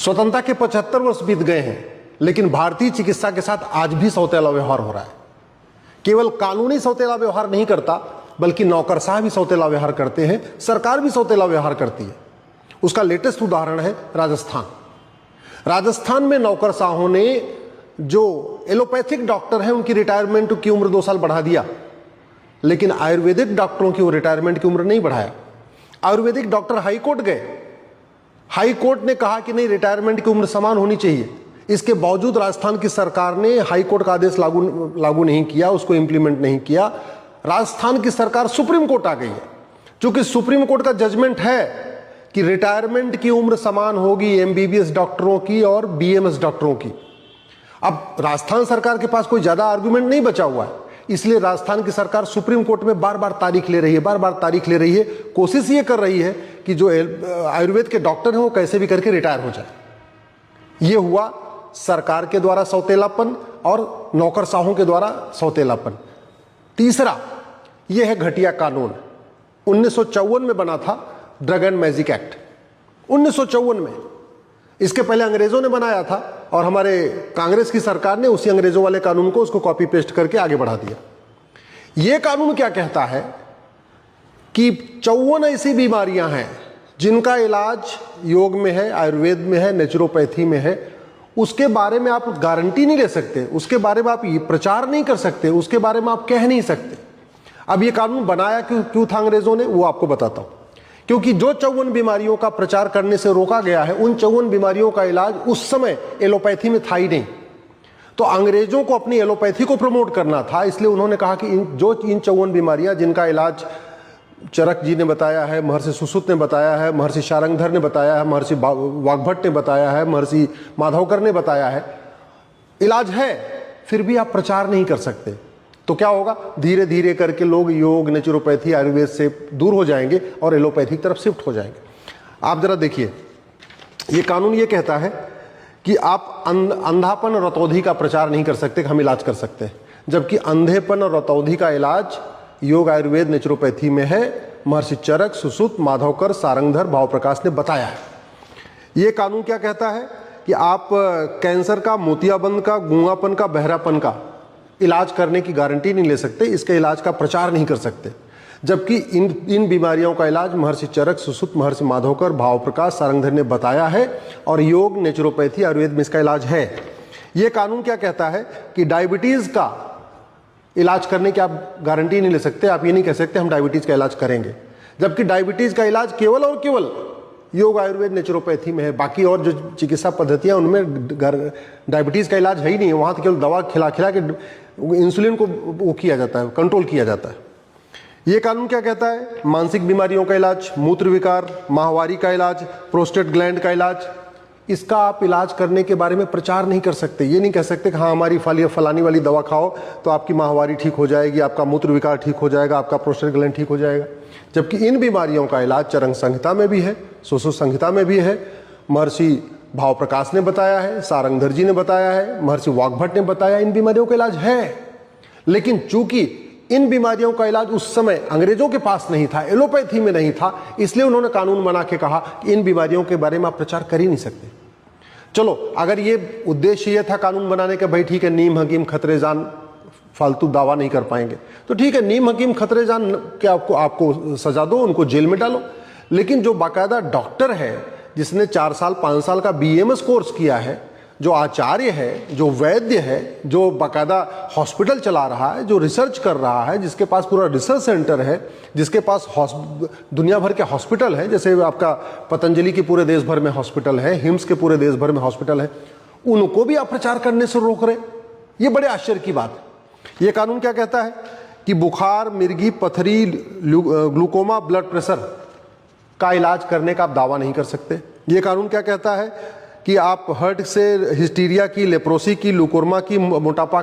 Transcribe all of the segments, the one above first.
स्वतंत्रता के 75 वर्ष बीत गए हैं, लेकिन भारतीय चिकित्सा के साथ आज भी सौतेला व्यवहार हो रहा है। केवल कानूनी सौतेला व्यवहार नहीं करता, बल्कि नौकरशाह भी सौतेला व्यवहार करते हैं, सरकार भी सौतेला व्यवहार करती है। उसका लेटेस्ट उदाहरण है राजस्थान। राजस्थान में नौकरशाहों ने जो एलोपैथिक डॉक्टर हैं उनकी रिटायरमेंट की उम्र 2 साल बढ़ा दिया, लेकिन आयुर्वेदिक डॉक्टरों की वो रिटायरमेंट की उम्र नहीं बढ़ाया। आयुर्वेदिक डॉक्टर हाईकोर्ट गए, हाईकोर्ट ने कहा कि नहीं, रिटायरमेंट की उम्र समान होनी चाहिए। इसके बावजूद राजस्थान की सरकार ने हाईकोर्ट का आदेश लागू नहीं किया, उसको इंप्लीमेंट नहीं किया। राजस्थान की सरकार सुप्रीम कोर्ट आ गई है, क्योंकि सुप्रीम कोर्ट का जजमेंट है कि रिटायरमेंट की उम्र समान होगी एमबीबीएस डॉक्टरों की और बीएमएस डॉक्टरों की। अब राजस्थान सरकार के पास कोई ज्यादा आर्गुमेंट नहीं बचा हुआ है, इसलिए राजस्थान की सरकार सुप्रीम कोर्ट में बार बार तारीख ले रही है, बार बार तारीख ले रही है। कोशिश ये कर रही है कि जो आयुर्वेद के डॉक्टर हैं वो कैसे भी करके रिटायर हो जाए। ये हुआ सरकार के द्वारा सौतेलापन और नौकरशाहों के द्वारा सौतेलापन। तीसरा, यह है घटिया कानून। 1954 में बना था ड्रग एंड मैजिक एक्ट, 1954 में। इसके पहले अंग्रेजों ने बनाया था और हमारे कांग्रेस की सरकार ने उसी अंग्रेजों वाले कानून को उसको कॉपी पेस्ट करके आगे बढ़ा दिया। यह कानून क्या कहता है कि 54 ऐसी बीमारियां हैं जिनका इलाज योग में है, आयुर्वेद में है, नेचुरोपैथी में है। उसके बारे में आप गारंटी नहीं ले सकते, उसके बारे में आप प्रचार नहीं कर सकते, उसके बारे में आप कह नहीं सकते। अब ये कानून बनाया क्यों था अंग्रेजों ने, वो आपको बताता हूं। क्योंकि जो 54 बीमारियों का प्रचार करने से रोका गया है, उन 54 बीमारियों का इलाज उस समय एलोपैथी में था ही नहीं। तो अंग्रेजों को अपनी एलोपैथी को प्रमोट करना था, इसलिए उन्होंने कहा कि इन 54 बीमारियां जिनका इलाज चरक जी ने बताया है, महर्षि सुश्रुत ने बताया है, महर्षि शारंगधर ने बताया है, महर्षि वाग्भट ने बताया है, महर्षि माधवकर ने बताया है, इलाज है, फिर भी आप प्रचार नहीं कर सकते। तो क्या होगा, धीरे धीरे करके लोग योग, नेचुरोपैथी, आयुर्वेद से दूर हो जाएंगे और एलोपैथी की तरफ शिफ्ट हो जाएंगे। आप जरा देखिए, ये कानून ये कहता है कि आप अंधापन और रतौंधी का प्रचार नहीं कर सकते कि हम इलाज कर सकते हैं, जबकि अंधेपन और रतौंधी का इलाज योग, आयुर्वेद, नेचुरोपैथी में है। महर्षि चरक, सुश्रुत, माधवकर, सारंगधर, भावप्रकाश ने बताया है। ये कानून क्या कहता है कि आप कैंसर का, मोतियाबंद का, गूंगापन का, बहरापन का इलाज करने की गारंटी नहीं ले सकते, इसके इलाज का प्रचार नहीं कर सकते, जबकि इन बीमारियों का इलाज महर्षि चरक, सुश्रुत, महर्षि माधवकर, भावप्रकाश, सारंगधर ने बताया है और योग, नेचुरोपैथी, आयुर्वेद में इसका इलाज है। यह कानून क्या कहता है कि डायबिटीज का इलाज करने की आप गारंटी नहीं ले सकते, आप ये नहीं कह सकते हम डायबिटीज का इलाज करेंगे, जबकि डायबिटीज का इलाज केवल और केवल योग, आयुर्वेद, नेचुरोपैथी में है। बाकी और जो चिकित्सा पद्धतियां उनमें डायबिटीज का इलाज है ही नहीं है, वहां तो केवल दवा खिला के इंसुलिन को वो किया जाता है, कंट्रोल किया जाता है। ये कानून क्या कहता है, मानसिक बीमारियों का इलाज, मूत्र विकार, माहवारी का इलाज, प्रोस्टेट ग्लैंड का इलाज, इसका आप इलाज करने के बारे में प्रचार नहीं कर सकते। ये नहीं कह सकते कि हाँ हमारी फलानी वाली दवा खाओ तो आपकी माहवारी ठीक हो जाएगी, आपका मूत्र विकार ठीक हो जाएगा, आपका प्रोस्टेट ग्लैंड ठीक हो जाएगा, जबकि इन बीमारियों का इलाज चरक संहिता में भी है, सुश्रुत संहिता में भी है। महर्षि भावप्रकाश ने बताया है, सारंगधर जी ने बताया है, महर्षि वाग्भट ने बताया, इन बीमारियों का इलाज है। लेकिन चूंकि इन बीमारियों का इलाज उस समय अंग्रेजों के पास नहीं था, एलोपैथी में नहीं था, इसलिए उन्होंने कानून बना के कहा कि इन बीमारियों के बारे में आप प्रचार कर ही नहीं सकते। चलो, अगर ये उद्देश्य ये था कानून बनाने का, भाई ठीक है, नीम हकीम खतरे जान फालतू दावा नहीं कर पाएंगे तो ठीक है, नीम हकीम खतरे जान के आपको सजा दो, उनको जेल में डालो। लेकिन जो बाकायदा डॉक्टर है, जिसने 4 साल 5 साल का बीएमएस कोर्स किया है, जो आचार्य है, जो वैद्य है, जो बाकायदा हॉस्पिटल चला रहा है, जो रिसर्च कर रहा है, जिसके पास पूरा रिसर्च सेंटर है, जिसके पास दुनिया भर के हॉस्पिटल है, जैसे आपका पतंजलि के पूरे देश भर में हॉस्पिटल है, हिम्स के पूरे देश भर में हॉस्पिटल है, उनको भी आप प्रचार करने से रोक रहे। ये बड़े आश्चर्य की बात है। ये कानून क्या कहता है कि बुखार, मिर्गी, पथरी, ग्लूकोमा, ब्लड प्रेशर का इलाज करने का आप दावा नहीं कर सकते। ये कानून क्या कहता है कि आप हार्ट से हिस्टीरिया की, लेप्रोसी की, लुकोरमा की, मोटापा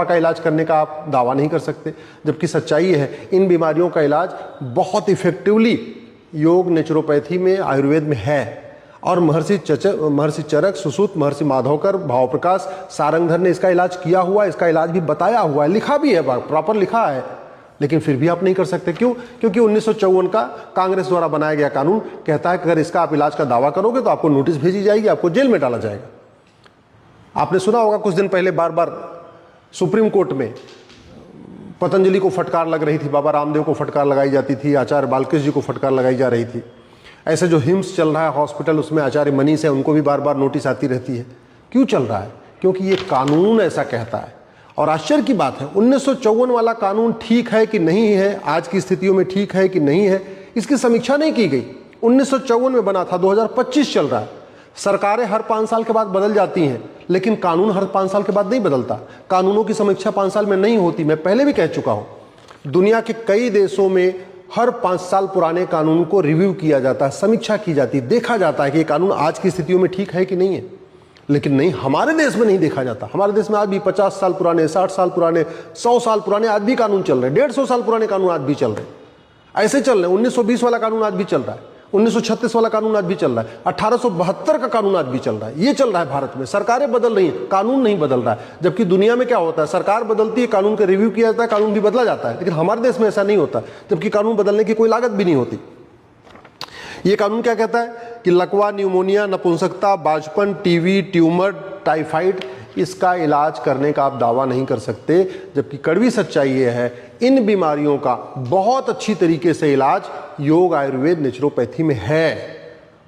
का इलाज करने का आप दावा नहीं कर सकते, जबकि सच्चाई ये है इन बीमारियों का इलाज बहुत इफेक्टिवली योग, नेचुरोपैथी में, आयुर्वेद में है। और महर्षि चरक, सुश्रुत, महर्षि माधवकर, भावप्रकाश, सारंगधर ने इसका इलाज किया हुआ, इसका इलाज भी बताया हुआ है, लिखा भी है, प्रॉपर लिखा है। लेकिन फिर भी आप नहीं कर सकते। क्यों? क्योंकि 1954 का कांग्रेस द्वारा बनाया गया कानून कहता है कि अगर इसका आप इलाज का दावा करोगे तो आपको नोटिस भेजी जाएगी, आपको जेल में डाला जाएगा। आपने सुना होगा कुछ दिन पहले बार बार सुप्रीम कोर्ट में पतंजलि को फटकार लग रही थी, बाबा रामदेव को फटकार लगाई जाती थी, आचार्य बालकृष्ण जी को फटकार लगाई जा रही थी। ऐसे जो हिम्स चल रहा है हॉस्पिटल, उसमें आचार्य मनीष है, उनको भी बार बार नोटिस आती रहती है। क्यों चल रहा है? क्योंकि ये कानून ऐसा कहता है। और आश्चर्य की बात है, 1954 वाला कानून ठीक है कि नहीं है, आज की स्थितियों में ठीक है कि नहीं है, इसकी समीक्षा नहीं की गई। 1954 में बना था, 2025 चल रहा है। सरकारें हर 5 साल के बाद बदल जाती हैं, लेकिन कानून हर 5 साल के बाद नहीं बदलता। कानूनों की समीक्षा 5 साल में नहीं होती। मैं पहले भी कह चुका हूं, दुनिया के कई देशों में हर 5 साल पुराने कानून को रिव्यू किया जाता है, समीक्षा की जाती है, देखा जाता है कि ये कानून आज की स्थितियों में ठीक है कि नहीं है। लेकिन नहीं, हमारे देश में नहीं देखा जाता। हमारे देश में आज भी 50 साल पुराने, 60 साल पुराने, 100 साल पुराने आज भी कानून चल रहे हैं, 150 साल पुराने कानून आज भी चल रहे हैं। ऐसे चल रहे हैं। 1920 वाला कानून आज भी चल रहा है, 1936 वाला कानून आज भी चल रहा है, 1872 का कानून आज भी चल रहा है। ये चल रहा है भारत में। सरकारें बदल रही हैं, कानून नहीं बदल रहा है। जबकि दुनिया में क्या होता है, सरकार बदलती है, कानून का रिव्यू किया जाता है, कानून भी बदला जाता है। लेकिन हमारे देश में ऐसा नहीं होता, जबकि कानून बदलने की कोई लागत भी नहीं होती। ये कानून क्या कहता है कि लकवा, न्यूमोनिया, नपुंसकता, बाजपन, टीवी, ट्यूमर, टाइफाइड, इसका इलाज करने का आप दावा नहीं कर सकते। जबकि कड़वी सच्चाई ये है, इन बीमारियों का बहुत अच्छी तरीके से इलाज योग, आयुर्वेद, नेचुरोपैथी में है।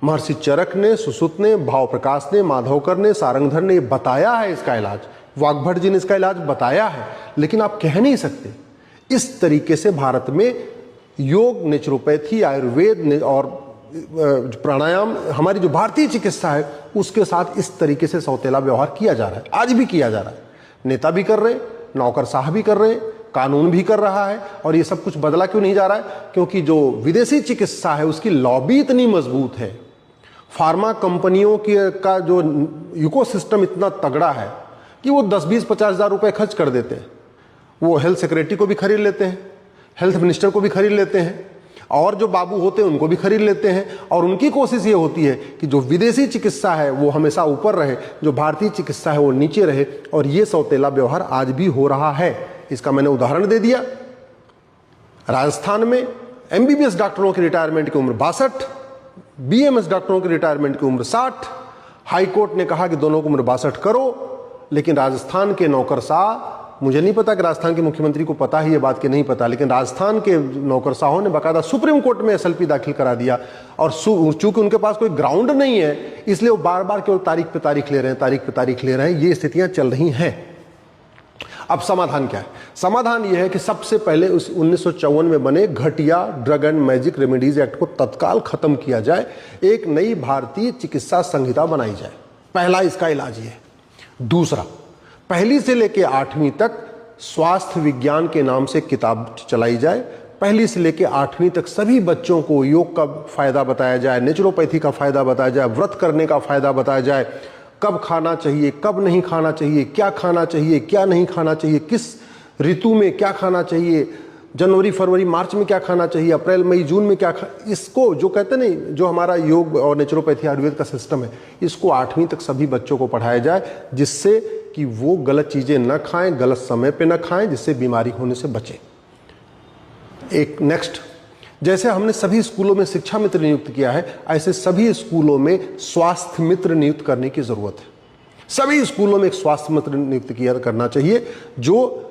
महर्षि चरक ने, सुश्रुत ने, भाव प्रकाश ने, माधवकर ने, सारंगधर ने बताया है इसका इलाज, वाग्भट जी ने इसका इलाज बताया है। लेकिन आप कह नहीं सकते इस तरीके से भारत में योग, नेचुरोपैथी, आयुर्वेद और प्राणायाम, हमारी जो भारतीय चिकित्सा है उसके साथ इस तरीके से सौतेला व्यवहार किया जा रहा है। आज भी किया जा रहा है। नेता भी कर रहे हैं, नौकरशाह भी कर रहे हैं, कानून भी कर रहा है। और ये सब कुछ बदला क्यों नहीं जा रहा है? क्योंकि जो विदेशी चिकित्सा है उसकी लॉबी इतनी मजबूत है, फार्मा कंपनियों की का जो इकोसिस्टम इतना तगड़ा है कि वो 10, 20, 50 हज़ार रुपये खर्च कर देते हैं। वो हेल्थ सेक्रेटरी को भी खरीद लेते हैं, हेल्थ मिनिस्टर को भी खरीद लेते हैं, और जो बाबू होते हैं उनको भी खरीद लेते हैं। और उनकी कोशिश ये होती है कि जो विदेशी चिकित्सा है वो हमेशा ऊपर रहे, जो भारतीय चिकित्सा है वो नीचे रहे। और ये सौतेला व्यवहार आज भी हो रहा है। इसका मैंने उदाहरण दे दिया। राजस्थान में एमबीबीएस डॉक्टरों की रिटायरमेंट की उम्र 62, बीएमएस डॉक्टरों की रिटायरमेंट की उम्र 60। हाईकोर्ट ने कहा कि दोनों की उम्र 62 करो। लेकिन राजस्थान के नौकरशाह, मुझे नहीं पता कि राजस्थान के मुख्यमंत्री को पता है ये बात कि नहीं पता, लेकिन राजस्थान के नौकरशाहों ने बाकायदा सुप्रीम कोर्ट में एसएलपी दाखिल करा दिया। और चूंकि उनके पास कोई ग्राउंड नहीं है, इसलिए वो बार बार केवल तारीख पे तारीख ले रहे हैं, तारीख पे तारीख ले रहे हैं। ये स्थितियां चल रही हैं। अब समाधान क्या है? समाधान यह है कि सबसे पहले उस 1954 में बने घटिया drug and magic remedies act को तत्काल खत्म किया जाए, एक नई भारतीय चिकित्सा संहिता बनाई जाए। पहला इसका इलाज ये है। दूसरा, पहली से लेकर 8वीं तक स्वास्थ्य विज्ञान के नाम से किताब चलाई जाए। पहली से लेकर 8वीं तक सभी बच्चों को योग का फायदा बताया जाए, नेचुरोपैथी का फायदा बताया जाए, व्रत करने का फायदा बताया जाए, कब खाना चाहिए, कब नहीं खाना चाहिए, क्या खाना चाहिए, क्या नहीं खाना चाहिए, किस ऋतु में क्या खाना चाहिए, जनवरी, फरवरी, मार्च में क्या खाना चाहिए, अप्रैल, मई, जून में क्या इसको जो कहते नहीं, जो हमारा योग और नेचुरोपैथी आयुर्वेद का सिस्टम है, इसको 8वीं तक सभी बच्चों को पढ़ाया जाए, जिससे कि वो गलत चीजें न खाएं, गलत समय पे न खाएं, जिससे बीमारी होने से बचें। एक नेक्स्ट, जैसे हमने सभी स्कूलों में शिक्षा मित्र नियुक्त किया है, ऐसे सभी स्कूलों में स्वास्थ्य मित्र नियुक्त करने की जरूरत है। सभी स्कूलों में एक स्वास्थ्य मित्र नियुक्त किया करना चाहिए, जो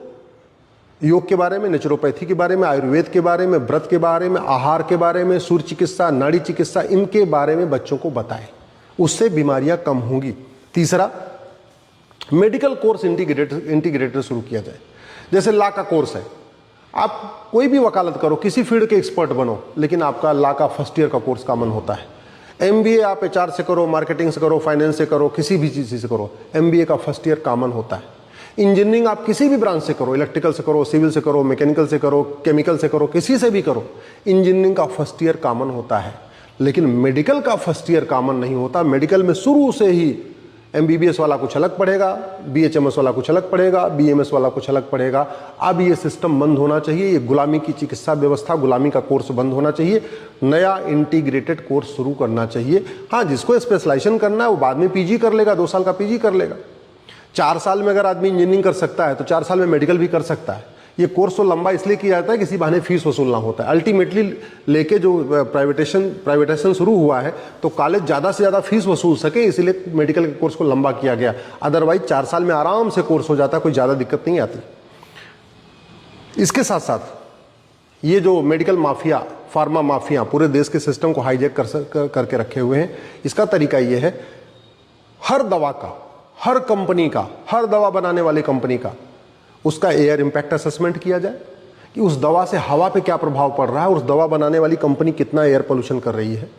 योग के बारे में, नेचुरोपैथी के बारे में, आयुर्वेद के बारे में, व्रत के बारे में, आहार के बारे में, सूर्य चिकित्सा, नाड़ी चिकित्सा, इनके बारे में बच्चों को बताएं। उससे बीमारियां कम होंगी। तीसरा, मेडिकल कोर्स इंटीग्रेटेड शुरू किया जाए। जैसे लॉ का कोर्स है, आप कोई भी वकालत करो, किसी फील्ड के एक्सपर्ट बनो, लेकिन आपका लॉ का फर्स्ट ईयर का कोर्स कॉमन होता है। एमबीए आप एचआर से करो, मार्केटिंग से करो, फाइनेंस से करो, किसी भी चीज से करो, एमबीए का फर्स्ट ईयर कॉमन होता है। इंजीनियरिंग आप किसी भी ब्रांच से करो, इलेक्ट्रिकल से करो, सिविल से करो, मैकेनिकल से करो, केमिकल से करो, किसी से भी करो, इंजीनियरिंग का फर्स्ट ईयर कॉमन होता है। लेकिन मेडिकल का फर्स्ट ईयर कॉमन नहीं होता। मेडिकल में शुरू से ही एमबीबीएस वाला कुछ अलग पढ़ेगा, बीएचएमएस वाला कुछ अलग पढ़ेगा, बीएमएस वाला कुछ अलग पढ़ेगा। अब ये सिस्टम बंद होना चाहिए। ये गुलामी की चिकित्सा व्यवस्था, गुलामी का कोर्स बंद होना चाहिए। नया इंटीग्रेटेड कोर्स शुरू करना चाहिए। हाँ, जिसको स्पेशलाइजेशन करना है वो बाद में पीजी कर लेगा, 2 साल का पीजी कर लेगा। 4 साल में अगर आदमी इंजीनियरिंग कर सकता है तो 4 साल में मेडिकल भी कर सकता है। ये कोर्स तो लंबा इसलिए किया जाता है किसी बहाने फीस वसूलना होता है। अल्टीमेटली लेके जो प्राइवेटाइजेशन शुरू हुआ है तो कॉलेज ज़्यादा से ज़्यादा फीस वसूल सके, इसीलिए मेडिकल के कोर्स को लंबा किया गया। अदरवाइज 4 साल में आराम से कोर्स हो जाता है, कोई ज़्यादा दिक्कत नहीं आती। इसके साथ साथ ये जो मेडिकल माफिया, फार्मा माफिया पूरे देश के सिस्टम को हाईजैक करके रखे हुए हैं, इसका तरीका ये है, हर दवा का, हर कंपनी का, हर दवा बनाने वाली कंपनी का उसका एयर इंपैक्ट असेसमेंट किया जाए कि उस दवा से हवा पे क्या प्रभाव पड़ रहा है, उस दवा बनाने वाली कंपनी कितना एयर पोल्यूशन कर रही है,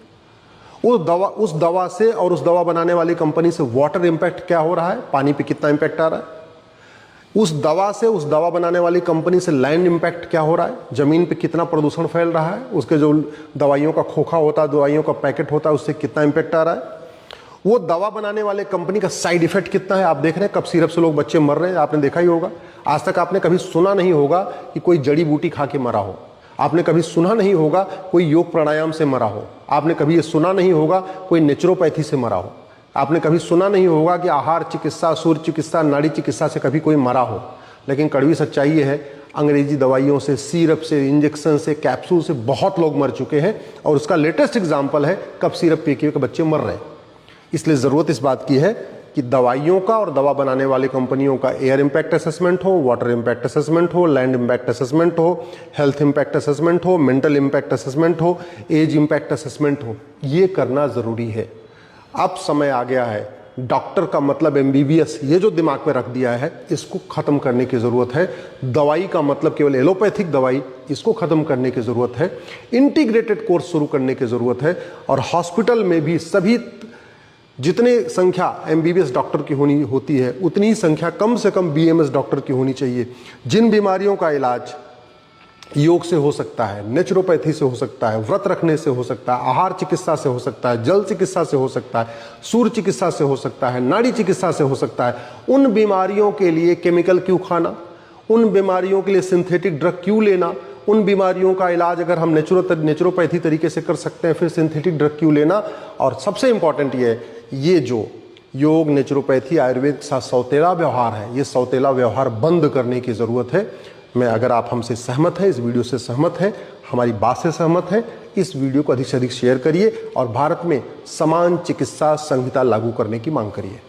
उस दवा से और उस दवा बनाने वाली कंपनी से वाटर इंपैक्ट क्या हो रहा है, पानी पे कितना इंपैक्ट आ रहा है, उस दवा से, उस दवा बनाने वाली कंपनी से लैंड इंपैक्ट क्या हो रहा है, जमीन पे कितना प्रदूषण फैल रहा है, उसके जो दवाइयों का खोखा होता है, दवाइयों का पैकेट होता है, उससे कितना इंपैक्ट आ रहा है, वो दवा बनाने वाले कंपनी का साइड इफेक्ट कितना है। आप देख रहे हैं कब सिरप से लोग बच्चे मर रहे हैं, आपने देखा ही होगा। आज तक आपने कभी सुना नहीं होगा कि कोई जड़ी बूटी खा के मरा हो, आपने कभी सुना नहीं होगा कोई योग प्राणायाम से मरा हो, आपने कभी ये सुना नहीं होगा कोई नेचुरोपैथी से मरा हो, आपने कभी सुना नहीं होगा कि आहार चिकित्सा, सूर्य चिकित्सा, नाड़ी चिकित्सा से कभी कोई मरा हो। लेकिन कड़वी सच्चाई ये है, अंग्रेजी दवाइयों से, सिरप से, इंजेक्शन से, कैप्सूल से बहुत लोग मर चुके हैं और उसका लेटेस्ट एग्जाम्पल है कब सिरप पी के बच्चे मर रहे हैं। इसलिए ज़रूरत इस बात की है कि दवाइयों का और दवा बनाने वाली कंपनियों का एयर इंपैक्ट असेसमेंट हो, वाटर इंपैक्ट असेसमेंट हो, लैंड इंपैक्ट असेसमेंट हो, हेल्थ इंपैक्ट असेसमेंट हो, मेंटल इंपैक्ट असेसमेंट हो, एज इंपैक्ट असेसमेंट हो। ये करना ज़रूरी है। अब समय आ गया है, डॉक्टर का मतलब MBBS, ये जो दिमाग में रख दिया है, इसको ख़त्म करने की ज़रूरत है। दवाई का मतलब केवल एलोपैथिक दवाई, इसको ख़त्म करने की ज़रूरत है। इंटीग्रेटेड कोर्स शुरू करने की ज़रूरत है और हॉस्पिटल में भी सभी जितने संख्या MBBS डॉक्टर की होती है उतनी ही संख्या कम से कम BMS डॉक्टर की होनी चाहिए। जिन बीमारियों का इलाज योग से हो सकता है, नेचुरोपैथी से हो सकता है, व्रत रखने से हो सकता है, आहार चिकित्सा से हो सकता है, जल चिकित्सा से हो सकता है, सूर्य चिकित्सा से हो सकता है, नाड़ी चिकित्सा से हो सकता है, उन बीमारियों के लिए केमिकल क्यों खाना, उन बीमारियों के लिए सिंथेटिक ड्रग क्यों लेना, उन बीमारियों का इलाज अगर हम नेचुरोपैथी तरीके से कर सकते हैं, फिर सिंथेटिक ड्रग क्यों लेना। और सबसे इंपॉर्टेंट ये है, ये जो योग, नेचुरोपैथी, आयुर्वेद का सौतेला व्यवहार है, ये सौतेला व्यवहार बंद करने की ज़रूरत है। मैं, अगर आप हमसे सहमत हैं, इस वीडियो से सहमत हैं, हमारी बात से सहमत हैं, इस वीडियो को अधिक से अधिक शेयर करिए और भारत में समान चिकित्सा संहिता लागू करने की मांग करिए।